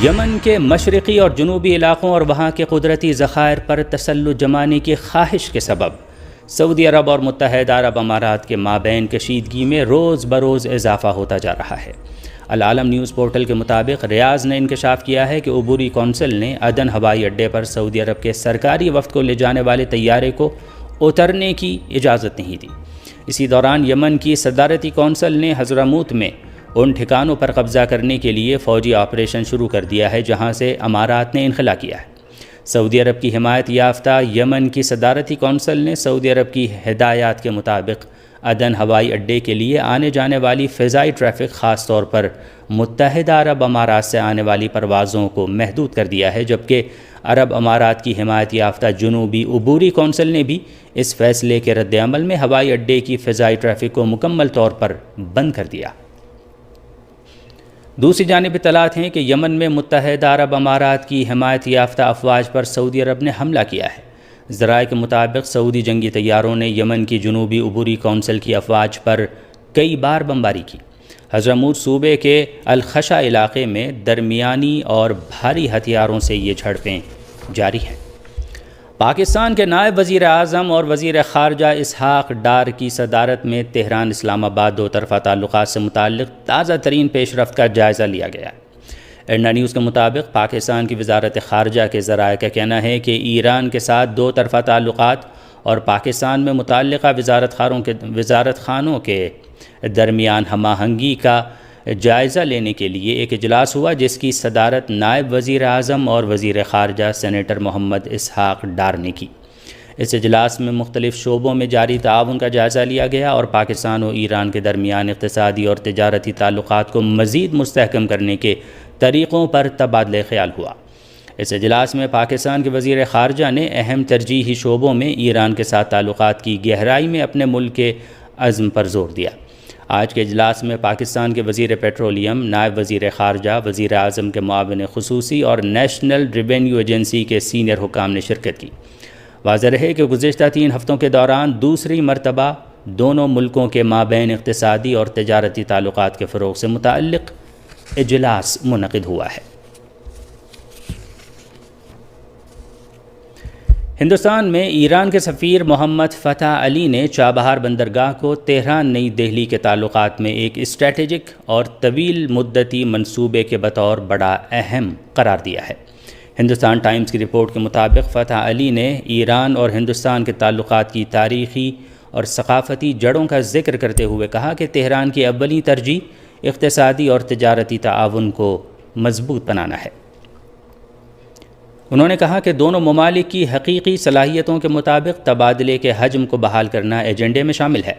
یمن کے مشرقی اور جنوبی علاقوں اور وہاں کے قدرتی ذخائر پر تسلط جمانے کی خواہش کے سبب سعودی عرب اور متحدہ عرب امارات کے مابین کشیدگی میں روز بروز اضافہ ہوتا جا رہا ہے۔ العالم نیوز پورٹل کے مطابق ریاض نے انکشاف کیا ہے کہ عبوری کونسل نے عدن ہوائی اڈے پر سعودی عرب کے سرکاری وفد کو لے جانے والے طیارے کو اترنے کی اجازت نہیں دی۔ اسی دوران یمن کی صدارتی کونسل نے حضرموت میں ان ٹھکانوں پر قبضہ کرنے کے لیے فوجی آپریشن شروع کر دیا ہے جہاں سے امارات نے انخلا کیا ہے۔ سعودی عرب کی حمایت یافتہ یمن کی صدارتی کونسل نے سعودی عرب کی ہدایات کے مطابق عدن ہوائی اڈے کے لیے آنے جانے والی فضائی ٹریفک خاص طور پر متحدہ عرب امارات سے آنے والی پروازوں کو محدود کر دیا ہے، جبکہ عرب امارات کی حمایت یافتہ جنوبی عبوری کونسل نے بھی اس فیصلے کے رد عمل میں ہوائی اڈے کی فضائی ٹریفک کو مکمل طور پر بند کر دیا۔ دوسری جانب اطلاعات ہیں کہ یمن میں متحدہ عرب امارات کی حمایت یافتہ افواج پر سعودی عرب نے حملہ کیا ہے۔ ذرائع کے مطابق سعودی جنگی طیاروں نے یمن کی جنوبی عبوری کونسل کی افواج پر کئی بار بمباری کی۔ حضرموت صوبے کے الخشا علاقے میں درمیانی اور بھاری ہتھیاروں سے یہ جھڑپیں جاری ہیں۔ پاکستان کے نائب وزیر اعظم اور وزیر خارجہ اسحاق ڈار کی صدارت میں تہران اسلام آباد دو طرفہ تعلقات سے متعلق تازہ ترین پیش رفت کا جائزہ لیا گیا ہے۔ ایرنا نیوز کے مطابق پاکستان کی وزارت خارجہ کے ذرائع کا کہنا ہے کہ ایران کے ساتھ دو طرفہ تعلقات اور پاکستان میں متعلقہ وزارت خانوں کے درمیان ہم آہنگی کا جائزہ لینے کے لیے ایک اجلاس ہوا، جس کی صدارت نائب وزیر اعظم اور وزیر خارجہ سینیٹر محمد اسحاق ڈار نے کی۔ اس اجلاس میں مختلف شعبوں میں جاری تعاون کا جائزہ لیا گیا اور پاکستان و ایران کے درمیان اقتصادی اور تجارتی تعلقات کو مزید مستحکم کرنے کے طریقوں پر تبادلہ خیال ہوا۔ اس اجلاس میں پاکستان کے وزیر خارجہ نے اہم ترجیحی شعبوں میں ایران کے ساتھ تعلقات کی گہرائی میں اپنے ملک کے عزم پر زور دیا۔ آج کے اجلاس میں پاکستان کے وزیر پیٹرولیم، نائب وزیر خارجہ، وزیر اعظم کے معاون خصوصی اور نیشنل ریونیو ایجنسی کے سینئر حکام نے شرکت کی۔ واضح رہے کہ گزشتہ 3 ہفتوں کے دوران دوسری مرتبہ دونوں ملکوں کے مابین اقتصادی اور تجارتی تعلقات کے فروغ سے متعلق اجلاس منعقد ہوا ہے۔ ہندوستان میں ایران کے سفیر محمد فتح علی نے چابہار بندرگاہ کو تہران نئی دہلی کے تعلقات میں ایک اسٹریٹجک اور طویل مدتی منصوبے کے بطور بڑا اہم قرار دیا ہے۔ ہندوستان ٹائمز کی رپورٹ کے مطابق فتح علی نے ایران اور ہندوستان کے تعلقات کی تاریخی اور ثقافتی جڑوں کا ذکر کرتے ہوئے کہا کہ تہران کی اولی ترجیح اقتصادی اور تجارتی تعاون کو مضبوط بنانا ہے۔ انہوں نے کہا کہ دونوں ممالک کی حقیقی صلاحیتوں کے مطابق تبادلے کے حجم کو بحال کرنا ایجنڈے میں شامل ہے۔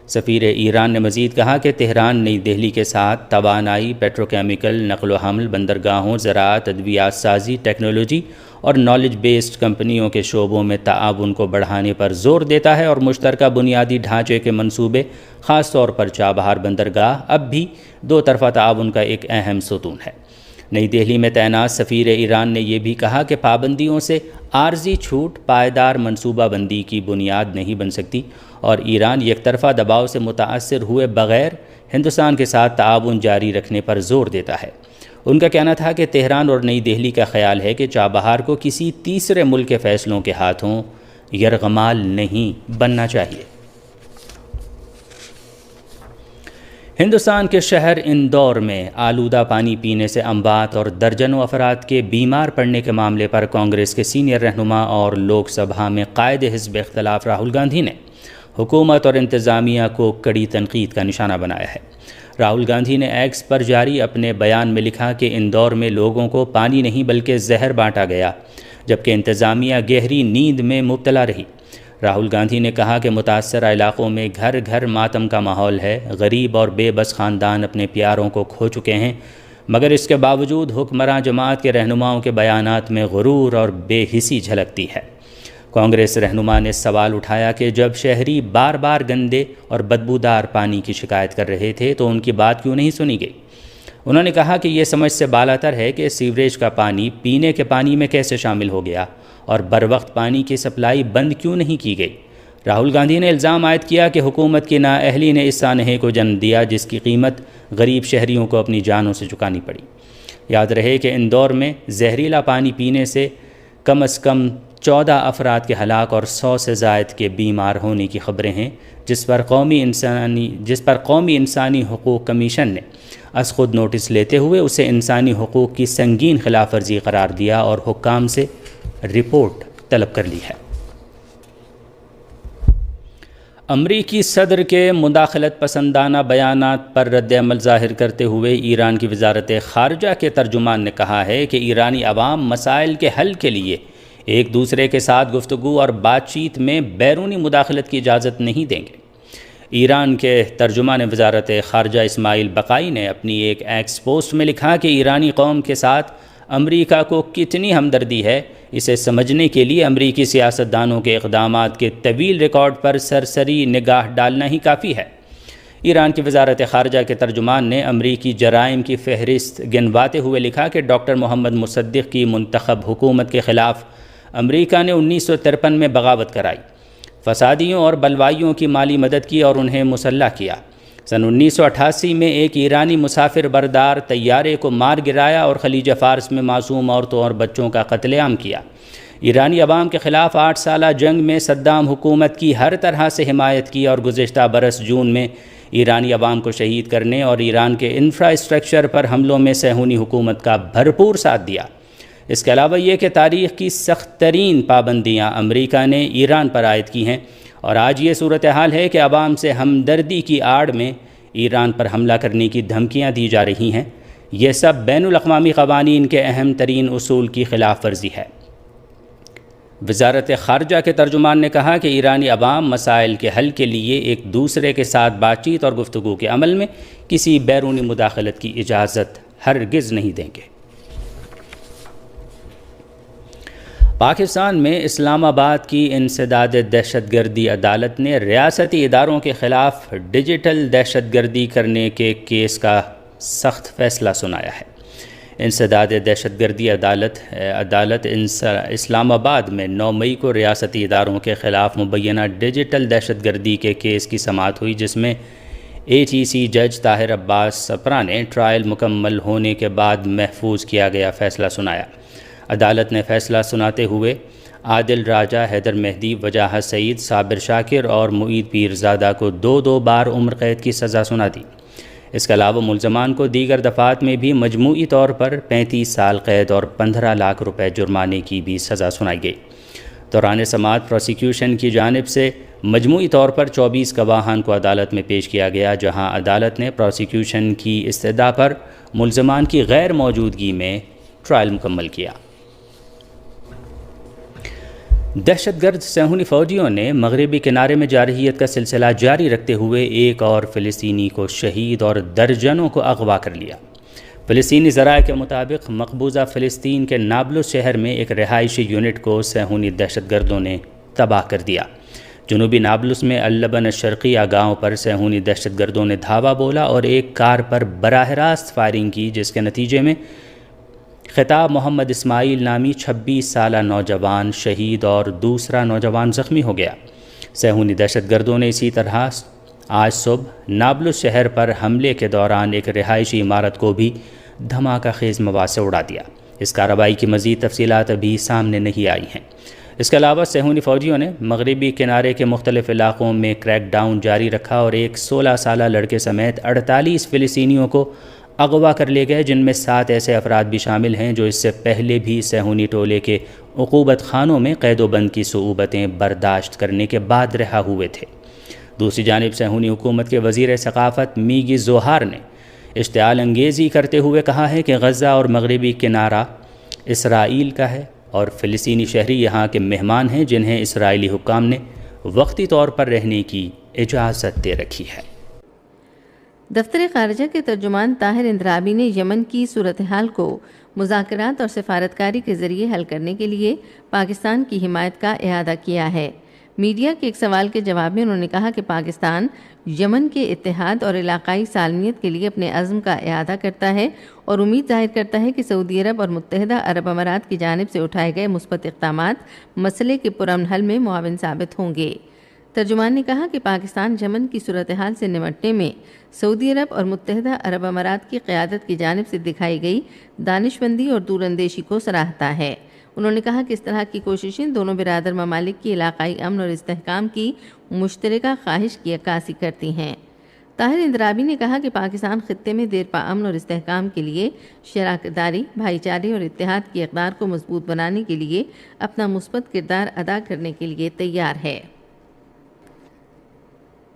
سفیر ایران نے مزید کہا کہ تہران نئی دہلی کے ساتھ توانائی، پیٹروکیمیکل، نقل و حمل، بندرگاہوں، زراعت، ادویات سازی، ٹیکنالوجی اور نالج بیسڈ کمپنیوں کے شعبوں میں تعاون کو بڑھانے پر زور دیتا ہے اور مشترکہ بنیادی ڈھانچے کے منصوبے، خاص طور پر چابہار بندرگاہ، اب بھی دو طرفہ تعاون کا ایک اہم ستون ہے۔ نئی دہلی میں تعینات سفیر ایران نے یہ بھی کہا کہ پابندیوں سے عارضی چھوٹ پائیدار منصوبہ بندی کی بنیاد نہیں بن سکتی اور ایران یک طرفہ دباؤ سے متاثر ہوئے بغیر ہندوستان کے ساتھ تعاون جاری رکھنے پر زور دیتا ہے۔ ان کا کہنا تھا کہ تہران اور نئی دہلی کا خیال ہے کہ چابہار کو کسی تیسرے ملک کے فیصلوں کے ہاتھوں یرغمال نہیں بننا چاہیے۔ ہندوستان کے شہر اندور میں آلودہ پانی پینے سے انبات اور درجنوں افراد کے بیمار پڑنے کے معاملے پر کانگریس کے سینئر رہنما اور لوک سبھا میں قائد حزب اختلاف راہل گاندھی نے حکومت اور انتظامیہ کو کڑی تنقید کا نشانہ بنایا ہے۔ راہل گاندھی نے ایکس پر جاری اپنے بیان میں لکھا کہ اندور میں لوگوں کو پانی نہیں بلکہ زہر بانٹا گیا، جبکہ انتظامیہ گہری نیند میں مبتلا رہی۔ راہل گاندھی نے کہا کہ متاثرہ علاقوں میں گھر گھر ماتم کا ماحول ہے، غریب اور بے بس خاندان اپنے پیاروں کو کھو چکے ہیں، مگر اس کے باوجود حکمراں جماعت کے رہنماؤں کے بیانات میں غرور اور بے حسی جھلکتی ہے۔ کانگریس رہنما نے سوال اٹھایا کہ جب شہری بار بار گندے اور بدبودار پانی کی شکایت کر رہے تھے تو ان کی بات کیوں نہیں سنی گئی؟ انہوں نے کہا کہ یہ سمجھ سے بالاتر ہے کہ سیوریج کا پانی پینے کے پانی میں کیسے شامل ہو گیا اور بروقت پانی کی سپلائی بند کیوں نہیں کی گئی۔ راہل گاندھی نے الزام عائد کیا کہ حکومت کی نااہلی نے اس سانحے کو جنم دیا جس کی قیمت غریب شہریوں کو اپنی جانوں سے چکانی پڑی۔ یاد رہے کہ اندور میں زہریلا پانی پینے سے کم از کم 14 افراد کے ہلاک اور 100 سے زائد کے بیمار ہونے کی خبریں ہیں، جس پر قومی انسانی حقوق کمیشن نے از خود نوٹس لیتے ہوئے اسے انسانی حقوق کی سنگین خلاف ورزی قرار دیا اور حکام سے رپورٹ طلب کر لی ہے۔ امریکی صدر کے مداخلت پسندانہ بیانات پر رد عمل ظاہر کرتے ہوئے ایران کی وزارت خارجہ کے ترجمان نے کہا ہے کہ ایرانی عوام مسائل کے حل کے لیے ایک دوسرے کے ساتھ گفتگو اور بات چیت میں بیرونی مداخلت کی اجازت نہیں دیں گے۔ ایران کے ترجمان وزارت خارجہ اسماعیل بقائی نے اپنی ایک ایکس پوسٹ میں لکھا کہ ایرانی قوم کے ساتھ امریکہ کو کتنی ہمدردی ہے، اسے سمجھنے کے لیے امریکی سیاستدانوں کے اقدامات کے طویل ریکارڈ پر سرسری نگاہ ڈالنا ہی کافی ہے۔ ایران کی وزارت خارجہ کے ترجمان نے امریکی جرائم کی فہرست گنواتے ہوئے لکھا کہ ڈاکٹر محمد مصدق کی منتخب حکومت کے خلاف امریکہ نے 1953 میں بغاوت کرائی، فسادیوں اور بلوائیوں کی مالی مدد کی اور انہیں مسلح کیا۔ سن 1988 میں ایک ایرانی مسافر بردار طیارے کو مار گرایا اور خلیج فارس میں معصوم عورتوں اور بچوں کا قتل عام کیا۔ ایرانی عوام کے خلاف 8 سالہ جنگ میں صدام حکومت کی ہر طرح سے حمایت کی اور گزشتہ برس جون میں ایرانی عوام کو شہید کرنے اور ایران کے انفراسٹرکچر پر حملوں میں صہیونی حکومت کا بھرپور ساتھ دیا۔ اس کے علاوہ یہ کہ تاریخ کی سخت ترین پابندیاں امریکہ نے ایران پر عائد کی ہیں، اور آج یہ صورتحال ہے کہ عوام سے ہمدردی کی آڑ میں ایران پر حملہ کرنے کی دھمکیاں دی جا رہی ہیں۔ یہ سب بین الاقوامی قوانین کے اہم ترین اصول کی خلاف ورزی ہے۔ وزارت خارجہ کے ترجمان نے کہا کہ ایرانی عوام مسائل کے حل کے لیے ایک دوسرے کے ساتھ بات چیت اور گفتگو کے عمل میں کسی بیرونی مداخلت کی اجازت ہرگز نہیں دیں گے۔ پاکستان میں اسلام آباد کی انسداد دہشت گردی عدالت نے ریاستی اداروں کے خلاف ڈیجیٹل دہشت گردی کرنے کے کیس کا سخت فیصلہ سنایا ہے۔ انسداد دہشت گردی عدالت اسلام آباد میں 9 مئی کو ریاستی اداروں کے خلاف مبینہ ڈیجیٹل دہشت گردی کے کیس کی سماعت ہوئی، جس میں ATC جج طاہر عباس سپرا نے ٹرائل مکمل ہونے کے بعد محفوظ کیا گیا فیصلہ سنایا۔ عدالت نے فیصلہ سناتے ہوئے عادل راجہ، حیدر مہدی، وجاہت سعید، صابر شاکر اور معید پیرزادہ کو 2 بار عمر قید کی سزا سنا دی۔ اس کے علاوہ ملزمان کو دیگر دفعات میں بھی مجموعی طور پر 35 سال قید اور 15 لاکھ روپے جرمانے کی بھی سزا سنائی گئی۔ دوران سماعت پروسیکیوشن کی جانب سے مجموعی طور پر 24 گواہان کو عدالت میں پیش کیا گیا، جہاں عدالت نے پروسیکیوشن کی استدعا پر ملزمان کی غیر موجودگی میں ٹرائل مکمل کیا۔ دہشت گرد صہیونی فوجیوں نے مغربی کنارے میں جارحیت کا سلسلہ جاری رکھتے ہوئے ایک اور فلسطینی کو شہید اور درجنوں کو اغوا کر لیا۔ فلسطینی ذرائع کے مطابق مقبوضہ فلسطین کے نابلس شہر میں ایک رہائشی یونٹ کو صہیونی دہشت گردوں نے تباہ کر دیا۔ جنوبی نابلس میں اللبن الشرقیہ گاؤں پر صہیونی دہشت گردوں نے دھاوا بولا اور ایک کار پر براہ راست فائرنگ کی، جس کے نتیجے میں خطاب محمد اسماعیل نامی 26 سالہ نوجوان شہید اور دوسرا نوجوان زخمی ہو گیا۔ صہیونی دہشت گردوں نے اسی طرح آج صبح نابلس شہر پر حملے کے دوران ایک رہائشی عمارت کو بھی دھماکہ خیز مواد سے اڑا دیا۔ اس کارروائی کی مزید تفصیلات ابھی سامنے نہیں آئی ہیں۔ اس کے علاوہ صہیونی فوجیوں نے مغربی کنارے کے مختلف علاقوں میں کریک ڈاؤن جاری رکھا اور ایک 16 سالہ لڑکے سمیت 48 فلسطینیوں کو اغوا کر لے گئے، جن میں 7 ایسے افراد بھی شامل ہیں جو اس سے پہلے بھی صہیونی ٹولے کے عقوبت خانوں میں قید و بند کی صعوبتیں برداشت کرنے کے بعد رہا ہوئے تھے۔ دوسری جانب صہیونی حکومت کے وزیر ثقافت میگی زوہار نے اشتعال انگیزی کرتے ہوئے کہا ہے کہ غزہ اور مغربی کنارہ اسرائیل کا ہے اور فلسطینی شہری یہاں کے مہمان ہیں، جنہیں اسرائیلی حکام نے وقتی طور پر رہنے کی اجازت دے رکھی ہے۔ دفتر خارجہ کے ترجمان طاہر اندرابی نے یمن کی صورتحال کو مذاکرات اور سفارتکاری کے ذریعے حل کرنے کے لیے پاکستان کی حمایت کا اعادہ کیا ہے۔ میڈیا کے ایک سوال کے جواب میں انہوں نے کہا کہ پاکستان یمن کے اتحاد اور علاقائی سالمیت کے لیے اپنے عزم کا اعادہ کرتا ہے اور امید ظاہر کرتا ہے کہ سعودی عرب اور متحدہ عرب امارات کی جانب سے اٹھائے گئے مثبت اقدامات مسئلے کے پرامن حل میں معاون ثابت ہوں گے۔ ترجمان نے کہا کہ پاکستان یمن کی صورتحال سے نمٹنے میں سعودی عرب اور متحدہ عرب امارات کی قیادت کی جانب سے دکھائی گئی دانشمندی اور دور اندیشی کو سراہتا ہے۔ انہوں نے کہا کہ اس طرح کی کوششیں دونوں برادر ممالک کی علاقائی امن اور استحکام کی مشترکہ خواہش کی عکاسی کرتی ہیں۔ طاہر اندرابی نے کہا کہ پاکستان خطے میں دیر پا امن اور استحکام کے لیے شراکت داری، بھائی چارے اور اتحاد کی اقدار کو مضبوط بنانے کے لیے اپنا مثبت کردار ادا کرنے کے لیے تیار ہے۔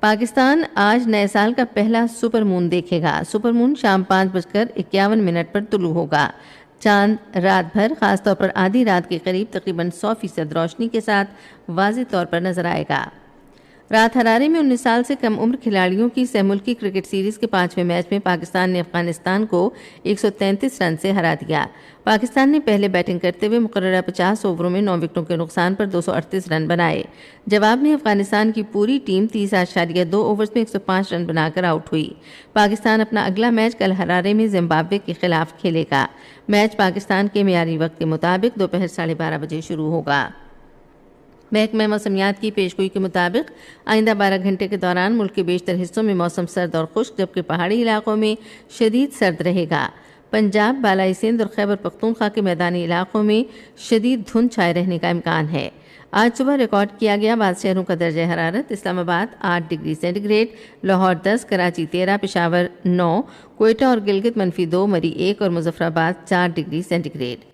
پاکستان آج نئے سال کا پہلا سپر مون دیکھے گا۔ سپر مون شام 5:51 پر طلوع ہوگا۔ چاند رات بھر خاص طور پر آدھی رات کے قریب تقریباً 100% روشنی کے ساتھ واضح طور پر نظر آئے گا۔ رات ہرارے میں 19 سال سے کم عمر کھلاڑیوں کی سہ ملکی کرکٹ سیریز کے 5ویں میچ میں پاکستان نے افغانستان کو 133 رن سے ہرا دیا۔ پاکستان نے پہلے بیٹنگ کرتے ہوئے مقررہ 50 اووروں میں 9 وکٹوں کے نقصان پر 238 رن بنائے۔ جواب میں افغانستان کی پوری ٹیم 30.2 اوورز میں 105 رن بنا کر آؤٹ ہوئی۔ پاکستان اپنا اگلا میچ کل ہرارے میں زمبابوے کے خلاف کھیلے گا۔ میچ پاکستان کے معیاری وقت کے مطابق دوپہر 12:30 بجے شروع ہوگا۔ محکمہ موسمیات کی پیشگوئی کے مطابق آئندہ 12 گھنٹے کے دوران ملک کے بیشتر حصوں میں موسم سرد اور خشک جبکہ پہاڑی علاقوں میں شدید سرد رہے گا۔ پنجاب، بالائی سندھ اور خیبر پختونخوا کے میدانی علاقوں میں شدید دھند چھائے رہنے کا امکان ہے۔ آج صبح ریکارڈ کیا گیا بعض شہروں کا درجہ حرارت: Islamabad 8 degree centigrade, Lahore 10، Karachi 13، Peshawar 9، Quetta اور گلگت -2، مری 1 اور Muzaffarabad 4 degree centigrade.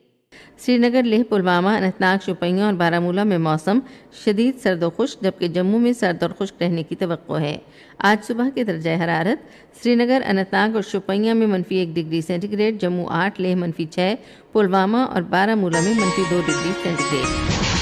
Srinagar, Leh, Pulwama, Anantnag, Shopian اور بارہمولہ میں موسم شدید سرد و خشک جبکہ جموں میں سرد اور خشک رہنے کی توقع ہے۔ آج صبح کے درجہ حرارت سری نگر، اننت ناگ اور شوپیاں میں -1 degree centigrade, Jammu 8، Leh -6، Pulwama اور بارہمولہ میں -2 ڈگری سینٹی گریڈ۔